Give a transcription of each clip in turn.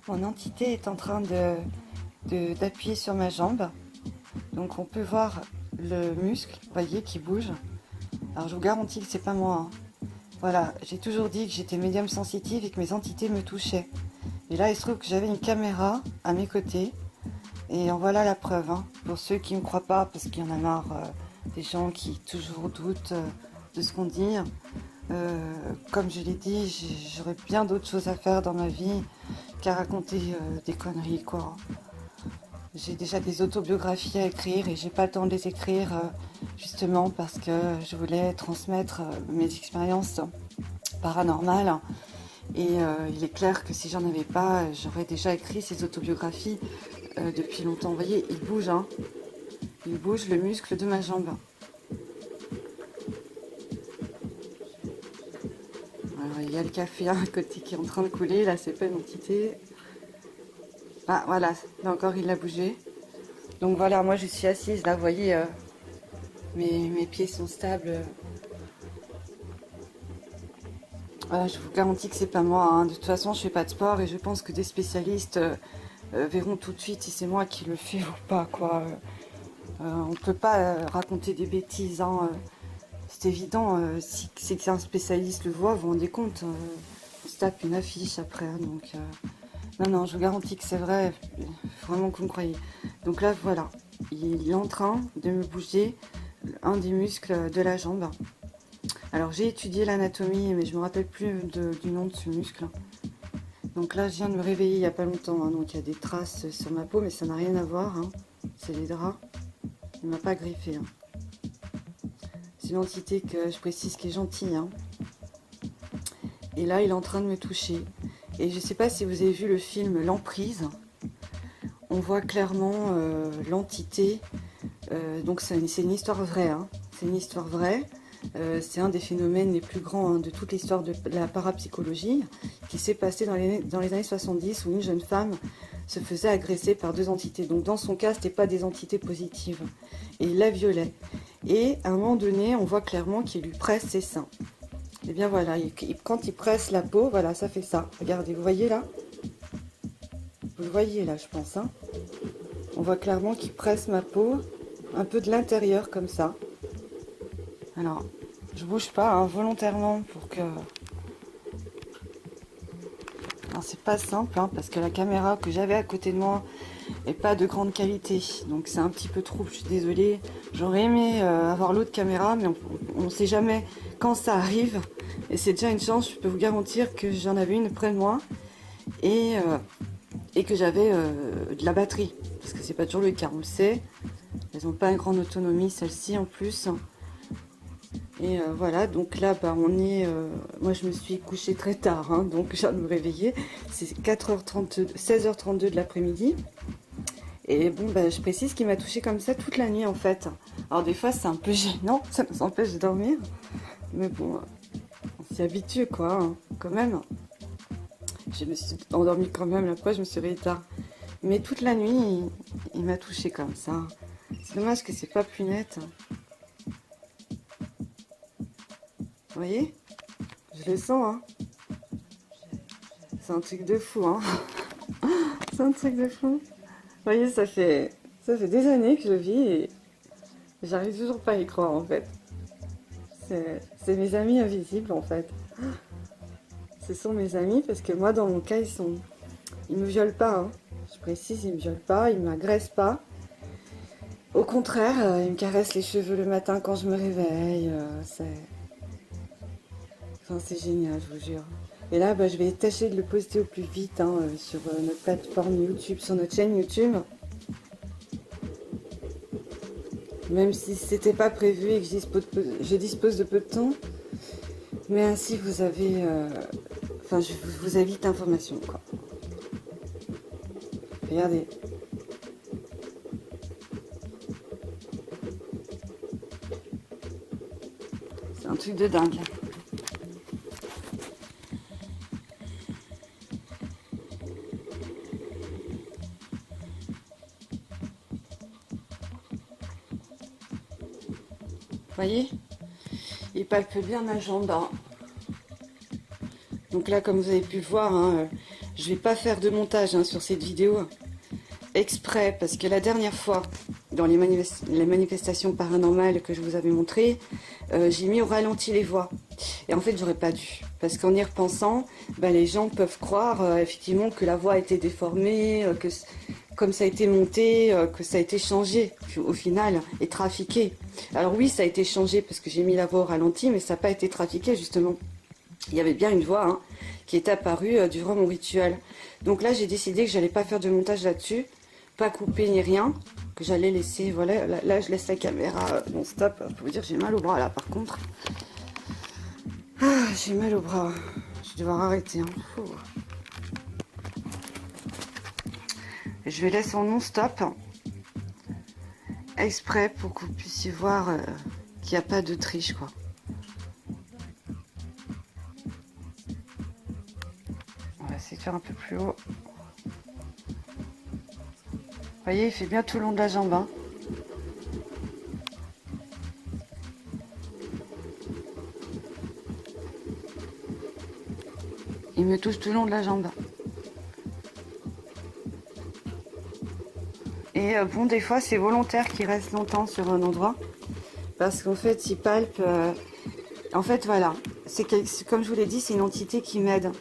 Mon entité est en train d'appuyer sur ma jambe. Donc on peut voir le muscle, vous voyez, qui bouge. Alors je vous garantis que c'est pas moi, hein. Voilà, j'ai toujours dit que j'étais médium sensitive et que mes entités me touchaient. Et là, il se trouve que j'avais une caméra à mes côtés. Et en voilà la preuve, hein. Pour ceux qui ne me croient pas, parce qu'il y en a marre des gens qui toujours doutent de ce qu'on dit. Comme je l'ai dit, j'aurais bien d'autres choses à faire dans ma vie qu'à raconter des conneries, quoi. J'ai déjà des autobiographies à écrire et j'ai pas le temps de les écrire justement parce que je voulais transmettre mes expériences paranormales. Et il est clair que si j'en avais pas, j'aurais déjà écrit ces autobiographies depuis longtemps. Vous voyez, il bouge, hein. Il bouge le muscle de ma jambe. Alors, il y a le café à côté qui est en train de couler. Là, c'est pas une entité. Ah, voilà. Là encore, il a bougé. Donc voilà, moi, je suis assise. Là, vous voyez, mes pieds sont stables. Je vous garantis que c'est pas moi, hein. De toute façon, je fais pas de sport et je pense que des spécialistes verront tout de suite si c'est moi qui le fais ou pas, quoi. On peut pas raconter des bêtises, hein. C'est évident, si c'est qu'un spécialiste le voit, vous vous rendez compte, on se tape une affiche après, hein, donc non, je vous garantis que c'est vrai, faut vraiment que vous me croyez. Donc là, voilà, il est en train de me bouger un des muscles de la jambe. Alors j'ai étudié l'anatomie, mais je me rappelle plus du nom de ce muscle. Donc là, je viens de me réveiller il n'y a pas longtemps, hein, donc il y a des traces sur ma peau, mais ça n'a rien à voir, hein. C'est les draps, il m'a pas griffé, hein. C'est une entité que je précise qui est gentille, hein. Et là, il est en train de me toucher. Et je ne sais pas si vous avez vu le film L'Emprise. On voit clairement l'entité. Donc c'est une histoire vraie, hein. C'est une histoire vraie. C'est un des phénomènes les plus grands, hein, de toute l'histoire de la parapsychologie, qui s'est passé dans les années 70, où une jeune femme se faisait agresser par deux entités. Donc dans son cas, ce n'était pas des entités positives. Et il la violait. Et à un moment donné, on voit clairement qu'il lui presse ses seins. Et bien voilà, quand il presse la peau, voilà, ça fait ça. Regardez, vous voyez là? Vous le voyez là, je pense, hein? On voit clairement qu'il presse ma peau, un peu de l'intérieur comme ça. Alors, je bouge pas, hein, volontairement pour que... Alors c'est pas simple, hein, parce que la caméra que j'avais à côté de moi est pas de grande qualité. Donc c'est un petit peu trop, je suis désolée. J'aurais aimé avoir l'autre caméra, mais on ne sait jamais quand ça arrive. Et c'est déjà une chance, je peux vous garantir que j'en avais une près de moi. Et que j'avais de la batterie. Parce que c'est pas toujours le cas, on le sait. Elles n'ont pas une grande autonomie, celle-ci en plus. Et voilà, donc là, bah, moi, je me suis couchée très tard, hein, donc je viens de me réveiller. C'est 4h32, 16h32 de l'après-midi. Et bon, bah, je précise qu'il m'a touché comme ça toute la nuit, en fait. Alors, des fois, c'est un peu gênant, ça nous empêche de dormir. Mais bon, on s'y habitue, quoi, hein, quand même. Je me suis endormie quand même, après, je me suis réveillée tard. Mais toute la nuit, il m'a touché comme ça. C'est dommage que c'est pas plus net. Vous voyez? Je le sens, hein. C'est un truc de fou, hein. C'est un truc de fou. Vous voyez, ça fait des années que je vis et j'arrive toujours pas à y croire, en fait. C'est mes amis invisibles, en fait. Ce sont mes amis parce que moi, dans mon cas, ils me violent pas, hein. Je précise, ils me violent pas, ils m'agressent pas. Au contraire, ils me caressent les cheveux le matin quand je me réveille. C'est génial, je vous jure. Et là, bah, je vais tâcher de le poster au plus vite, hein, sur notre plateforme YouTube, sur notre chaîne YouTube. Même si c'était pas prévu et que je dispose de peu de temps. Mais ainsi, vous avez... je vous avez vite d'informations, quoi. Regardez. C'est un truc de dingue. Vous voyez? Il palpe bien ma jambe, hein. Donc là, comme vous avez pu le voir, hein, Je vais pas faire de montage hein, sur cette vidéo exprès, parce que la dernière fois, dans les manifestations paranormales que je vous avais montrées, j'ai mis au ralenti les voix. Et en fait, j'aurais pas dû. Parce qu'en y repensant, ben, les gens peuvent croire effectivement que la voix a été déformée, que comme ça a été monté, que ça a été changé au final et trafiqué. Alors oui, ça a été changé parce que j'ai mis la voix au ralenti, mais ça n'a pas été trafiqué justement. Il y avait bien une voix hein, qui est apparue durant mon rituel. Donc là, j'ai décidé que j'allais pas faire de montage là-dessus, pas couper ni rien, que j'allais laisser, voilà, là je laisse la caméra non-stop. Je peux vous dire, j'ai mal au bras là par contre. Ah, j'ai mal au bras. Je vais devoir arrêter. Hein. Je vais laisser en non-stop, exprès pour que vous puissiez voir qu'il n'y a pas de triche, quoi. On va essayer de faire un peu plus haut. Vous voyez, il fait bien tout le long de la jambe. Hein. Il me touche tout le long de la jambe. Et bon, des fois, c'est volontaire qu'il reste longtemps sur un endroit. Parce qu'en fait, il palpe. En fait, voilà. Comme je vous l'ai dit, c'est une entité qui m'aide.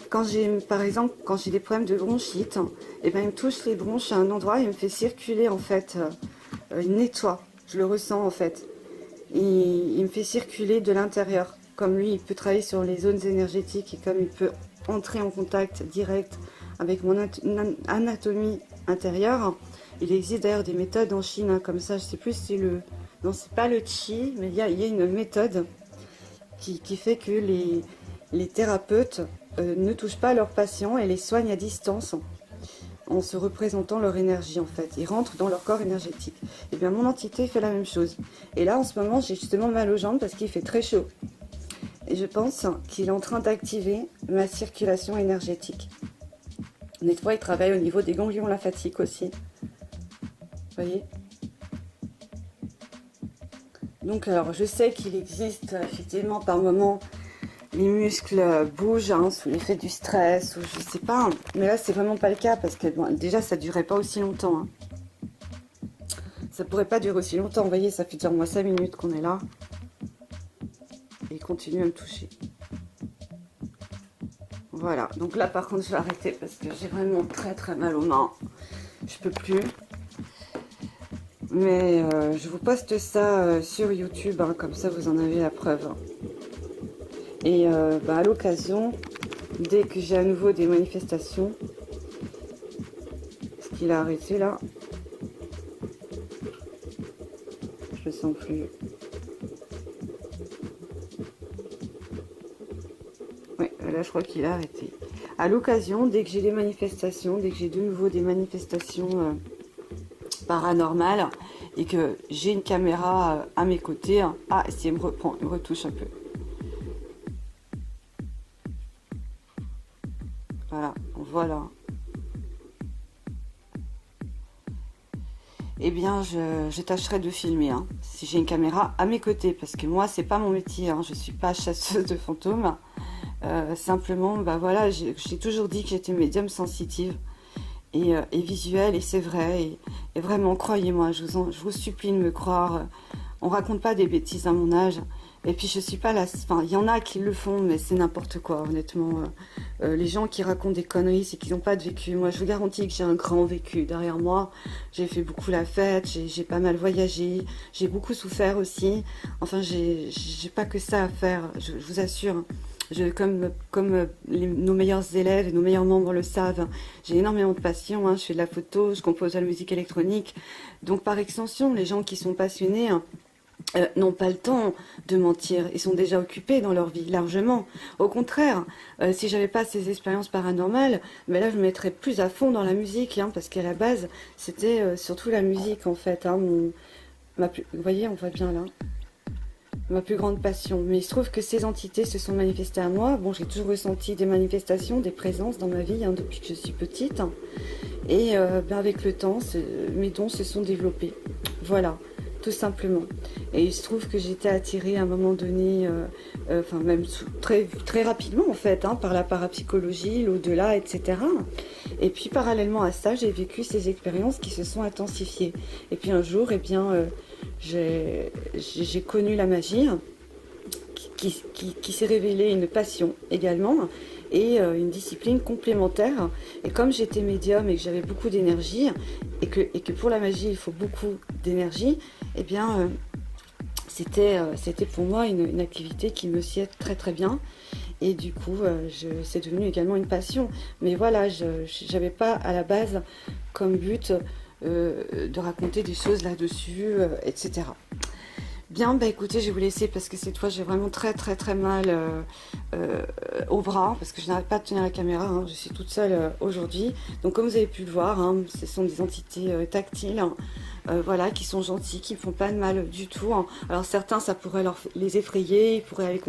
Quand j'ai, par exemple, quand j'ai des problèmes de bronchite, et ben, il me touche les bronches à un endroit, il me fait circuler, en fait. Il nettoie. Je le ressens, en fait. Il me fait circuler de l'intérieur. Comme lui, il peut travailler sur les zones énergétiques et comme il peut entrer en contact direct avec mon anatomie intérieure, il existe d'ailleurs des méthodes en Chine, hein, comme ça, je sais plus si c'est le... Non, c'est pas le Qi, mais il y a une méthode qui fait que les thérapeutes ne touchent pas leurs patients et les soignent à distance en se représentant leur énergie en fait. Ils rentrent dans leur corps énergétique. Et bien mon entité fait la même chose. Et là en ce moment j'ai justement mal aux jambes parce qu'il fait très chaud. Et je pense qu'il est en train d'activer ma circulation énergétique. Des fois il travaille au niveau des ganglions lymphatiques aussi. Vous voyez ? Donc alors je sais qu'il existe effectivement par moments les muscles bougent hein, sous l'effet du stress ou je sais pas, mais là c'est vraiment pas le cas parce que bon, déjà ça durait pas aussi longtemps. Hein. Ça pourrait pas durer aussi longtemps, vous voyez, ça fait déjà au moins 5 minutes qu'on est là et il continue à me toucher. Voilà, donc là par contre je vais arrêter parce que j'ai vraiment très très mal aux mains, je peux plus. Mais je vous poste ça sur YouTube, hein, comme ça vous en avez la preuve. Et à l'occasion, dès que j'ai à nouveau des manifestations, ce qu'il a arrêté là, je le sens plus. Oui, là je crois qu'il a arrêté. À l'occasion, dès que j'ai des manifestations, dès que j'ai de nouveau des manifestations paranormales et que j'ai une caméra à mes côtés, hein, ah si elle me reprend, elle me retouche un peu. Voilà. Eh bien, je tâcherai de filmer, hein, si j'ai une caméra à mes côtés, parce que moi, c'est pas mon métier, hein, je suis pas chasseuse de fantômes. Simplement, bah voilà, j'ai toujours dit que j'étais médium sensitive et visuelle, et c'est vrai. Et vraiment, croyez-moi, je vous supplie de me croire. On raconte pas des bêtises à mon âge. Et puis je suis pas là, enfin il y en a qui le font, mais c'est n'importe quoi, honnêtement. Les gens qui racontent des conneries, c'est qu'ils n'ont pas de vécu. Moi je vous garantis que j'ai un grand vécu derrière moi. J'ai fait beaucoup la fête, j'ai pas mal voyagé, j'ai beaucoup souffert aussi. Enfin j'ai pas que ça à faire, je vous assure. Comme nos meilleurs élèves et nos meilleurs membres le savent, j'ai énormément de passion, hein. Je fais de la photo, je compose de la musique électronique. Donc par extension, les gens qui sont passionnés... n'ont pas le temps de mentir, ils sont déjà occupés dans leur vie, largement. Au contraire, si j'avais pas ces expériences paranormales, mais là je me mettrais plus à fond dans la musique, hein, parce qu'à la base, c'était surtout la musique en fait. Hein, vous voyez, on voit bien là, ma plus grande passion. Mais il se trouve que ces entités se sont manifestées à moi. Bon, j'ai toujours ressenti des manifestations, des présences dans ma vie, hein, depuis que je suis petite. Et avec le temps, mes dons se sont développés. Voilà. tout simplement. Et il se trouve que j'étais attirée à un moment donné, enfin même très rapidement en fait, hein, par la parapsychologie, l'au-delà, etc. Et puis parallèlement à ça, j'ai vécu ces expériences qui se sont intensifiées. Et puis un jour, eh bien, j'ai connu la magie qui s'est révélée une passion également et une discipline complémentaire. Et comme j'étais médium et que j'avais beaucoup d'énergie et que pour la magie il faut beaucoup d'énergie, eh bien c'était pour moi une activité qui me sied très très bien. Et du coup, c'est devenu également une passion. Mais voilà, je n'avais pas à la base comme but de raconter des choses là-dessus, etc. Bien, bah écoutez, je vais vous laisser parce que cette fois j'ai vraiment très très très mal au bras parce que je n'arrive pas à tenir la caméra, hein. Je suis toute seule aujourd'hui. Donc comme vous avez pu le voir, hein, ce sont des entités tactiles, hein, voilà, qui sont gentilles, qui ne font pas de mal du tout, hein. Alors certains, ça pourrait les effrayer, ils pourraient aller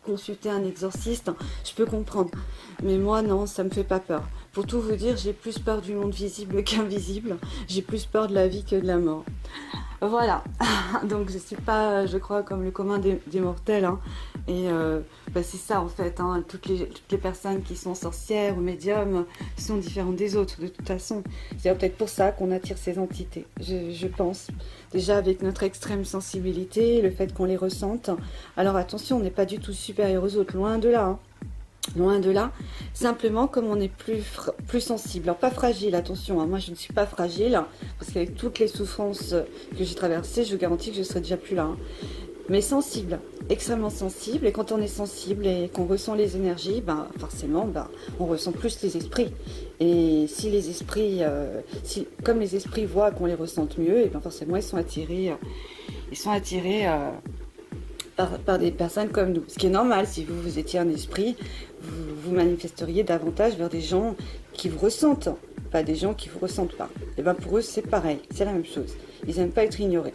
consulter un exorciste, hein. Je peux comprendre. Mais moi non, ça me fait pas peur. Pour tout vous dire, j'ai plus peur du monde visible qu'invisible. J'ai plus peur de la vie que de la mort. Voilà, donc je suis pas, je crois, comme le commun des mortels, hein. Et bah, c'est ça en fait, hein. Toutes les personnes qui sont sorcières ou médiums sont différentes des autres de toute façon. C'est peut-être pour ça qu'on attire ces entités, je pense. Déjà avec notre extrême sensibilité, le fait qu'on les ressente. Alors attention, on n'est pas du tout supérieur aux autres, loin de là, hein. Loin de là, simplement comme on est plus sensible, alors pas fragile, attention, hein, moi je ne suis pas fragile, parce qu'avec toutes les souffrances que j'ai traversées, je vous garantis que je serais déjà plus là, hein. Mais sensible, extrêmement sensible, et quand on est sensible et qu'on ressent les énergies, ben, forcément, ben, on ressent plus les esprits, et si les esprits, comme les esprits voient qu'on les ressente mieux, et ben forcément ils sont attirés par des personnes comme nous. Ce qui est normal, si vous étiez un esprit, vous manifesteriez davantage vers des gens qui vous ressentent, pas des gens qui vous ressentent pas. Et bien pour eux, c'est pareil, c'est la même chose. Ils n'aiment pas être ignorés.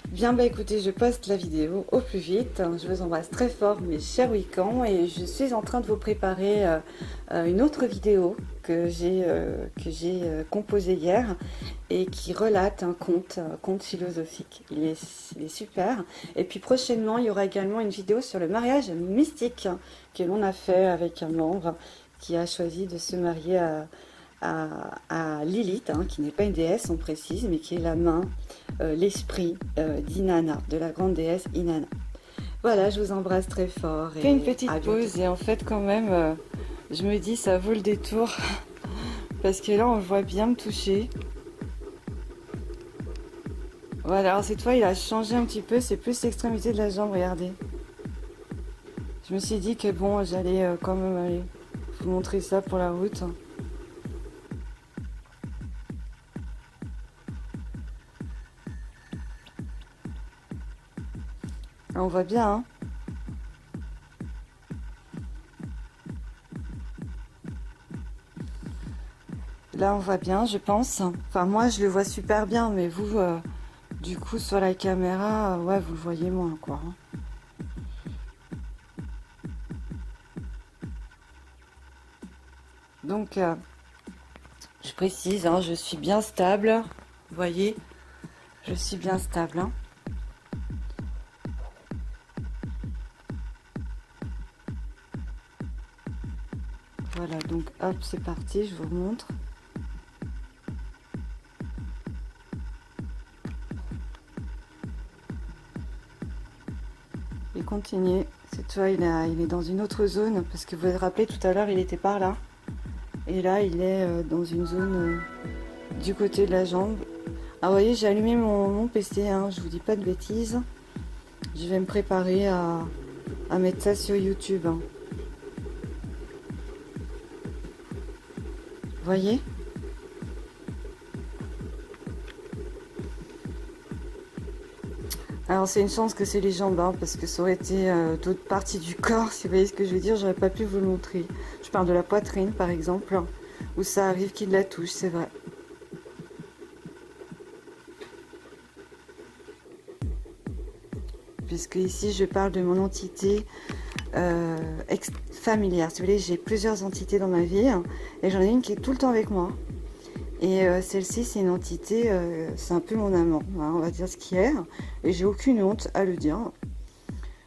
Bien, bah écoutez, je poste la vidéo au plus vite. Je vous embrasse très fort, mes chers Wiccans, et je suis en train de vous préparer une autre vidéo que j'ai composée hier et qui relate un conte philosophique. Il est super. Et puis prochainement, il y aura également une vidéo sur le mariage mystique que l'on a fait avec un membre qui a choisi de se marier à Lilith, hein, qui n'est pas une déesse, on précise, mais qui est la main, l'esprit d'Inanna, de la grande déesse Inanna. Voilà, je vous embrasse très fort. Et fais une petite pause et en fait quand même, je me dis ça vaut le détour parce que là on le voit bien me toucher. Voilà, alors cette fois il a changé un petit peu, c'est plus l'extrémité de la jambe, regardez. Je me suis dit que bon, j'allais quand même aller vous montrer ça pour la route. On voit bien, hein. Là, on voit bien, je pense. Enfin, moi, je le vois super bien, mais vous, du coup, sur la caméra, ouais, vous le voyez moins, quoi. Donc, je précise, hein, je suis bien stable. Vous voyez, je suis bien stable, hein. Voilà, donc hop, c'est parti, je vous montre. Et continuez. Cette fois, il est dans une autre zone, parce que vous vous rappelez, tout à l'heure, il était par là. Et là, il est dans une zone du côté de la jambe. Ah, vous voyez, j'ai allumé mon PC, hein, je vous dis pas de bêtises. Je vais me préparer à mettre ça sur YouTube, hein. Vous voyez? Alors c'est une chance que c'est les jambes, hein, parce que ça aurait été d'autres parties du corps, si vous voyez ce que je veux dire, j'aurais pas pu vous le montrer. Je parle de la poitrine par exemple, où ça arrive qu'il la touche, c'est vrai. Puisque ici je parle de mon entité familière. Si vous voulez, j'ai plusieurs entités dans ma vie, hein, et j'en ai une qui est tout le temps avec moi. Et celle-ci, c'est une entité, c'est un peu mon amant, hein, on va dire ce qui est. Et j'ai aucune honte à le dire.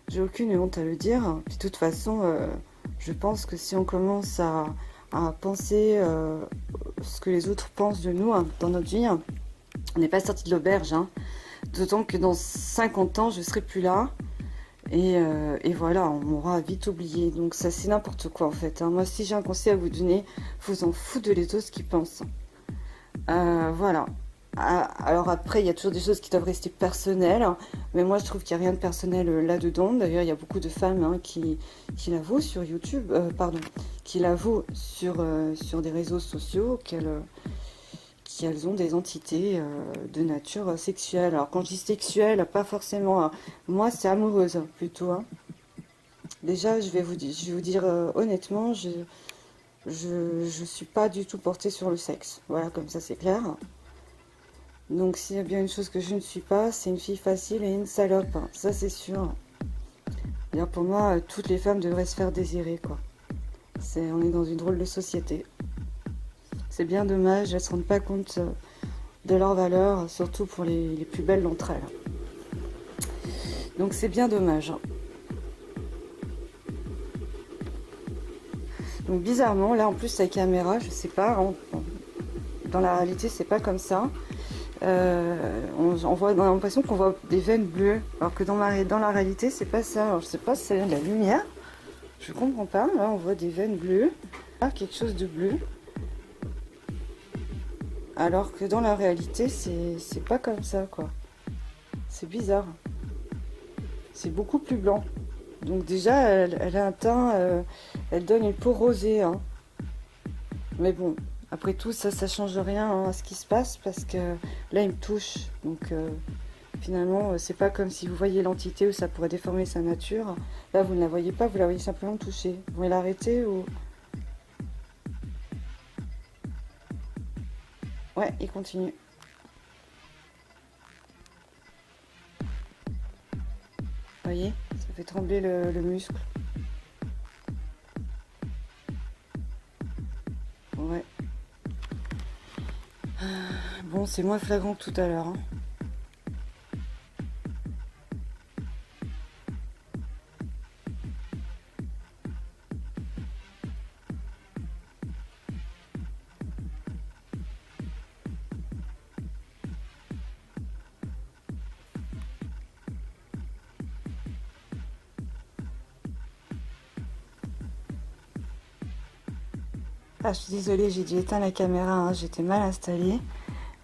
J'ai aucune honte à le dire. Puis de toute façon, je pense que si on commence à penser ce que les autres pensent de nous hein, dans notre vie, on n'est pas sorti de l'auberge. Hein. D'autant que dans 50 ans, je serai plus là. Et voilà, on m'aura vite oublié. Donc ça, c'est n'importe quoi en fait. Hein. Moi, si j'ai un conseil à vous donner, vous en foutez de les autres ce qu'ils pensent. Voilà. Alors après, il y a toujours des choses qui doivent rester personnelles, hein, mais moi je trouve qu'il n'y a rien de personnel là-dedans. D'ailleurs, il y a beaucoup de femmes hein, qui l'avouent sur YouTube, pardon, qui l'avouent sur des réseaux sociaux qu'elles ont des entités de nature sexuelle. Alors quand je dis sexuelle, pas forcément, hein. Moi c'est amoureuse plutôt. Hein. Déjà, je vais vous dire honnêtement, je suis pas du tout portée sur le sexe. Voilà, comme ça c'est clair. Donc s'il y a bien une chose que je ne suis pas, c'est une fille facile et une salope. Hein. Ça c'est sûr. D'ailleurs pour moi, toutes les femmes devraient se faire désirer, quoi. On est dans une drôle de société. C'est bien dommage, elles ne se rendent pas compte de leur valeur, surtout pour les plus belles d'entre elles. Donc c'est bien dommage. Hein. Donc bizarrement, là en plus la caméra, je sais pas, dans la réalité c'est pas comme ça. On a l'impression qu'on voit des veines bleues, alors que dans la réalité c'est pas ça. Alors je sais pas si c'est la lumière, je comprends pas. Là on voit des veines bleues, là quelque chose de bleu, alors que dans la réalité c'est pas comme ça quoi. C'est bizarre. C'est beaucoup plus blanc. Donc déjà elle a un teint, elle donne une peau rosée. Hein. Mais bon, après tout ça change rien hein, à ce qui se passe parce que là il me touche. Donc finalement, c'est pas comme si vous voyez l'entité où ça pourrait déformer sa nature. Là, vous ne la voyez pas, vous la voyez simplement toucher. Vous pouvez l'arrêter ou... Ouais, il continue. Vous voyez, ça fait trembler le muscle. Ouais. Bon, c'est moins flagrant que tout à l'heure. Hein. Ah, je suis désolée, j'ai dû éteindre la caméra, hein, j'étais mal installée.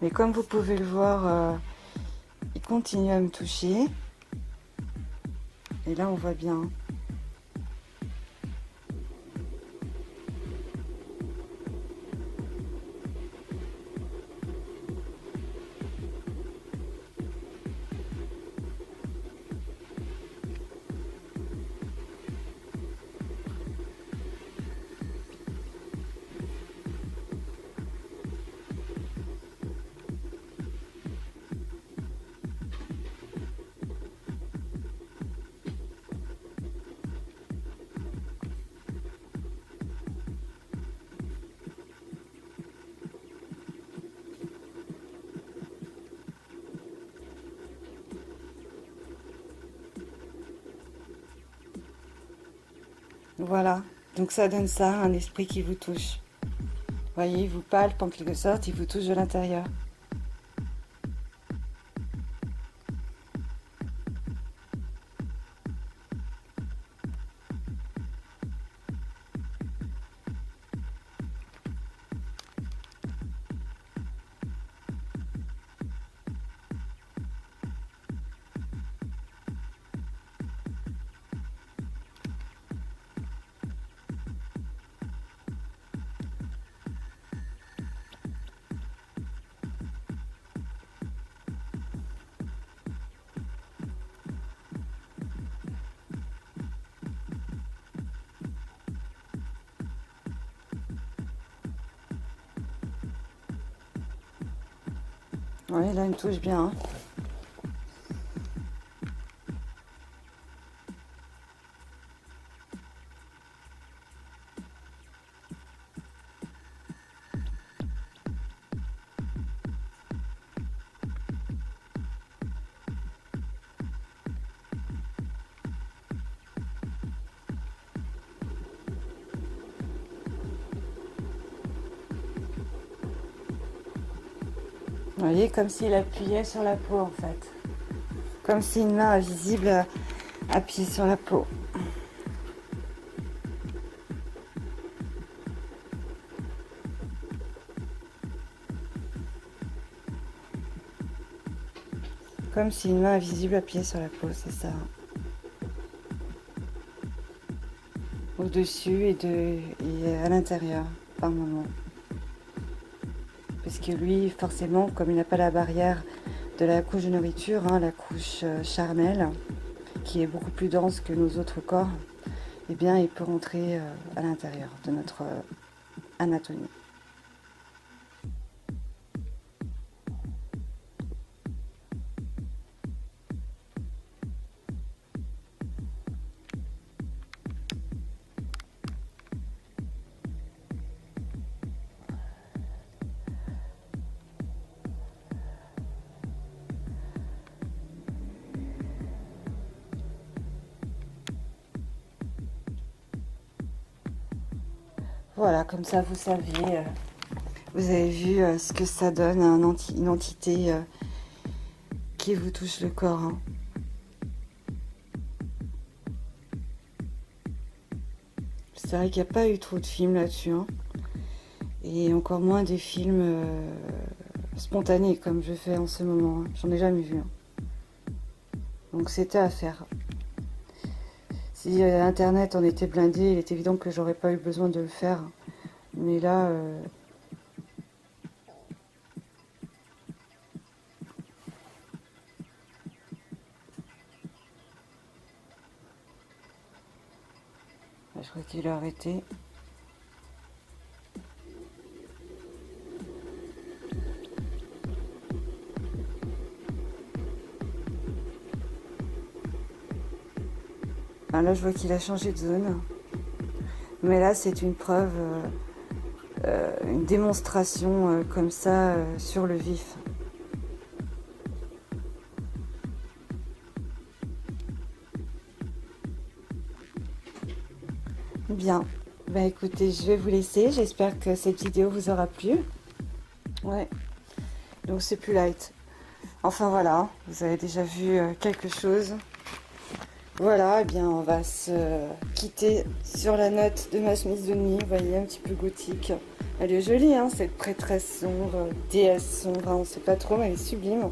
Mais comme vous pouvez le voir, il continue à me toucher. Et là, on voit bien. Voilà. Donc ça donne ça, un esprit qui vous touche. Vous voyez, il vous palpe en quelque sorte, il vous touche de l'intérieur. Oui, là, il me touche bien. Hein. Vous voyez, comme s'il appuyait sur la peau en fait. Comme si une main invisible appuyait sur la peau. Comme si une main invisible appuyait sur la peau, c'est ça. Au-dessus et à l'intérieur, par moment. Parce que lui, forcément, comme il n'a pas la barrière de la couche de nourriture, hein, la couche charnelle, qui est beaucoup plus dense que nos autres corps, eh bien, il peut rentrer à l'intérieur de notre anatomie. Voilà, comme ça vous savez, vous avez vu ce que ça donne à une entité qui vous touche le corps. Hein. C'est vrai qu'il n'y a pas eu trop de films là-dessus. Hein. Et encore moins des films spontanés comme je fais en ce moment. Hein. J'en ai jamais vu. Hein. Donc c'était à faire. Si Internet en était blindé, il est évident que j'aurais pas eu besoin de le faire. Mais là, je crois qu'il a arrêté. Ah, là, je vois qu'il a changé de zone. Mais là, c'est une preuve, une démonstration comme ça sur le vif. Bien. Bah écoutez, je vais vous laisser. J'espère que cette vidéo vous aura plu. Ouais. Donc c'est plus light. Enfin voilà, vous avez déjà vu quelque chose. Voilà, eh bien on va se quitter sur la note de ma chemise de nuit, vous voyez, un petit peu gothique. Elle est jolie, hein, cette prêtresse sombre, déesse sombre, hein, on sait pas trop, mais elle est sublime.